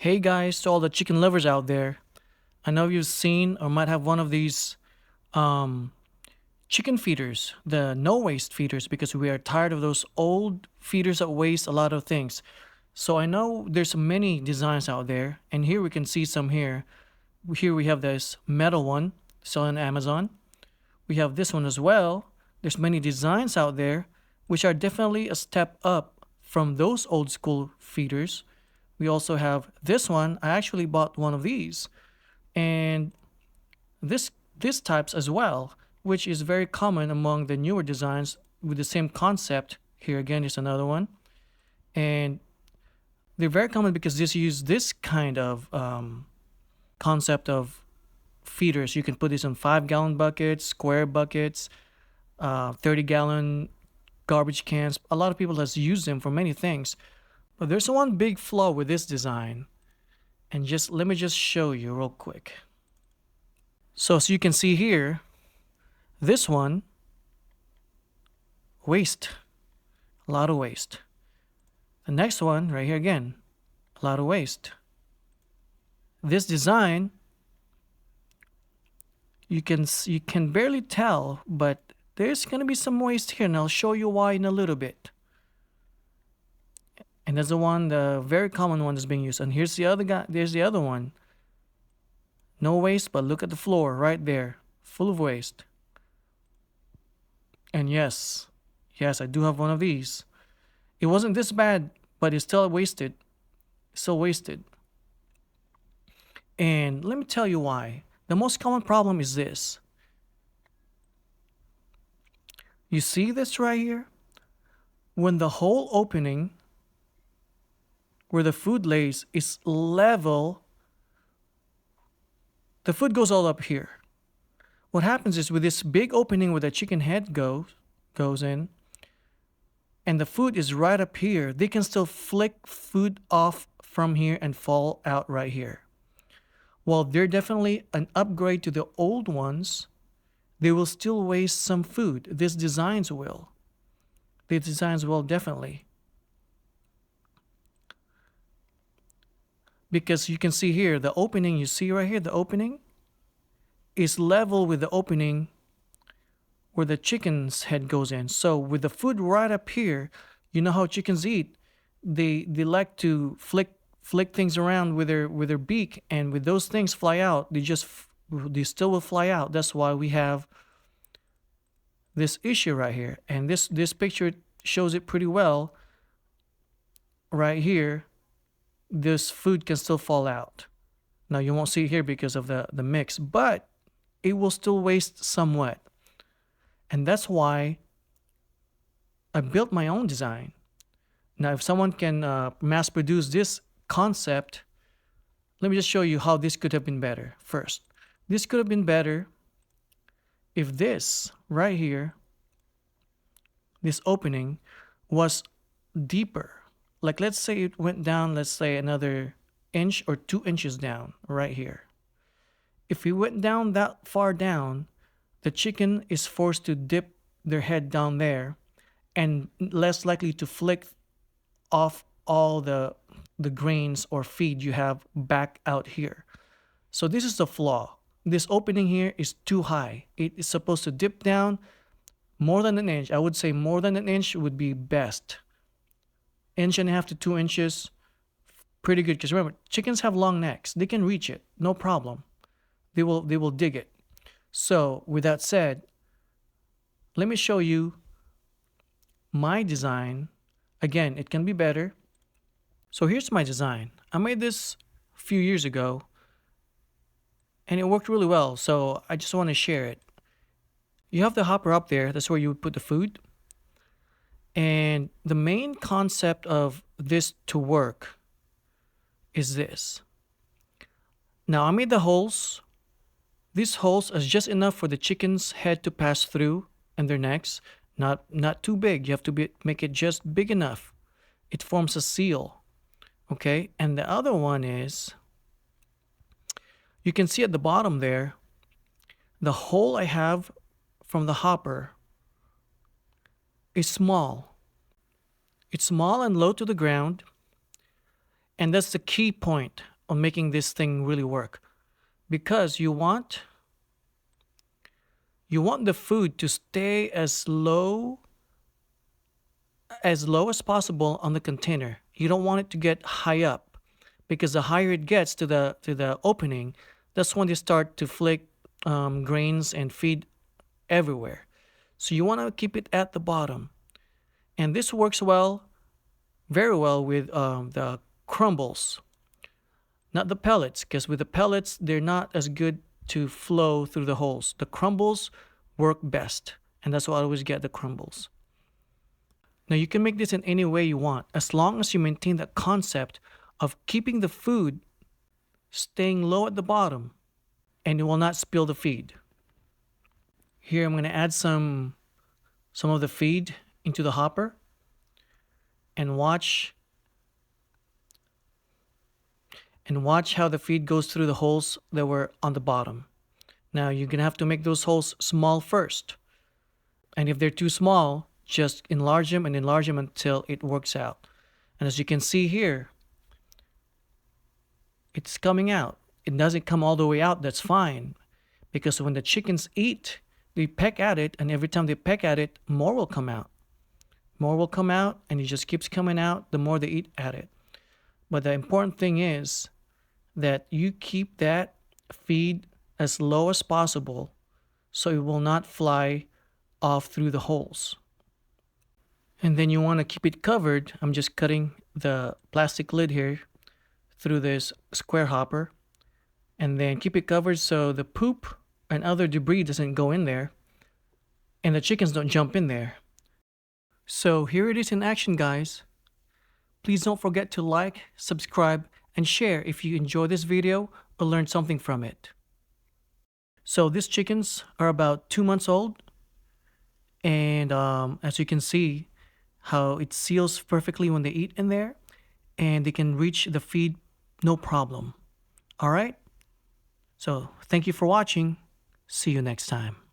Hey guys, to all the chicken lovers out there. I know you've seen or might have one of these um, chicken feeders, the no waste feeders, because we are tired of those old feeders that waste a lot of things. So I know there's many designs out there, and here we can see some here. Here we have this metal one selling on Amazon. We have this one as well. There's many designs out there, which are definitely a step up from those old school feeders. We also have this one. I actually bought one of these, and this types as well, which is very common among the newer designs with the same concept. Here again is another one, and they're very common because this use this kind of concept of feeders. You can put this in 5 gallon buckets, square buckets, 30-gallon garbage cans. A lot of people has used them for many things. But there's one big flaw with this design. And just let me just show you real quick. So as you can see here, this one, waste. A lot of waste. The next one, right here again, a lot of waste. This design, you can barely tell, but there's going to be some waste here, and I'll show you why in a little bit. And that's the very common one that's being used. And here's the other guy. There's the other one. No waste, but look at the floor right there, full of waste. And yes, I do have one of these. It wasn't this bad, but it's still wasted. Still wasted. And let me tell you why. The most common problem is this. You see this right here? When the whole opening where the food lays is level, the food goes all up here. What happens is with this big opening where the chicken head goes in, and the food is right up here, they can still flick food off from here and fall out right here. While they're definitely an upgrade to the old ones, they will still waste some food. These designs will. These designs will definitely. Because you can see here, the opening, you see right here, the opening is level with the opening where the chicken's head goes in. So with the food right up here, you know how chickens eat. They like to flick things around with their beak, and with those things fly out, they still will fly out. That's why we have this issue right here. And this picture shows it pretty well right here. This food can still fall out. Now you won't see it here because of the mix, but it will still waste somewhat. And that's why I built my own design. Now if someone can mass produce this concept, let me just show you how this could have been better. First, this could have been better if this right here, this opening, was deeper. Like let's say it went down, let's say another inch or 2 inches down right here. If it went down that far down, the chicken is forced to dip their head down there and less likely to flick off all the grains or feed you have back out here. So this is the flaw. This opening here is too high. It is supposed to dip down more than an inch. I would say more than an inch would be best. 1.5 to 2 inches, pretty good. Because remember, chickens have long necks. They can reach it, no problem. They will dig it. So with that said, let me show you my design. Again, it can be better. So here's my design. I made this a few years ago, and it worked really well. So I just want to share it. You have the hopper up there. That's where you would put the food. And the main concept of this to work is this. Now I made the holes. These holes is just enough for the chicken's head to pass through and their necks. Not too big. You have to make it just big enough. It forms a seal. Okay? And the other one is, you can see at the bottom there, the hole I have from the hopper is small. It's small and low to the ground. And that's the key point on making this thing really work, because you want the food to stay as low as possible on the container. You don't want it to get high up, because the higher it gets to the opening, that's when they start to flick grains and feed everywhere. So you want to keep it at the bottom, and this works very well with the crumbles, not the pellets, because with the pellets they're not as good to flow through the holes. The crumbles work best, and that's why I always get the crumbles. Now you can make this in any way you want, as long as you maintain that concept of keeping the food staying low at the bottom and it will not spill the feed. Here I'm going to add some of the feed into the hopper and watch how the feed goes through the holes that were on the bottom. Now you're going to have to make those holes small first. And if they're too small, just enlarge them until it works out. And as you can see here, it's coming out. It doesn't come all the way out, that's fine. Because when the chickens eat, they peck at it, and every time they peck at it, more will come out. More will come out, and it just keeps coming out the more they eat at it. But the important thing is that you keep that feed as low as possible so it will not fly off through the holes. And then you want to keep it covered. I'm just cutting the plastic lid here through this square hopper, and then keep it covered so the poop and other debris doesn't go in there and the chickens don't jump in there. So here it is in action, guys. Please don't forget to like, subscribe, and share if you enjoy this video or learned something from it. So these chickens are about 2 months old, and as you can see how it seals perfectly when they eat in there, and they can reach the feed no problem. All right? So thank you for watching. See you next time.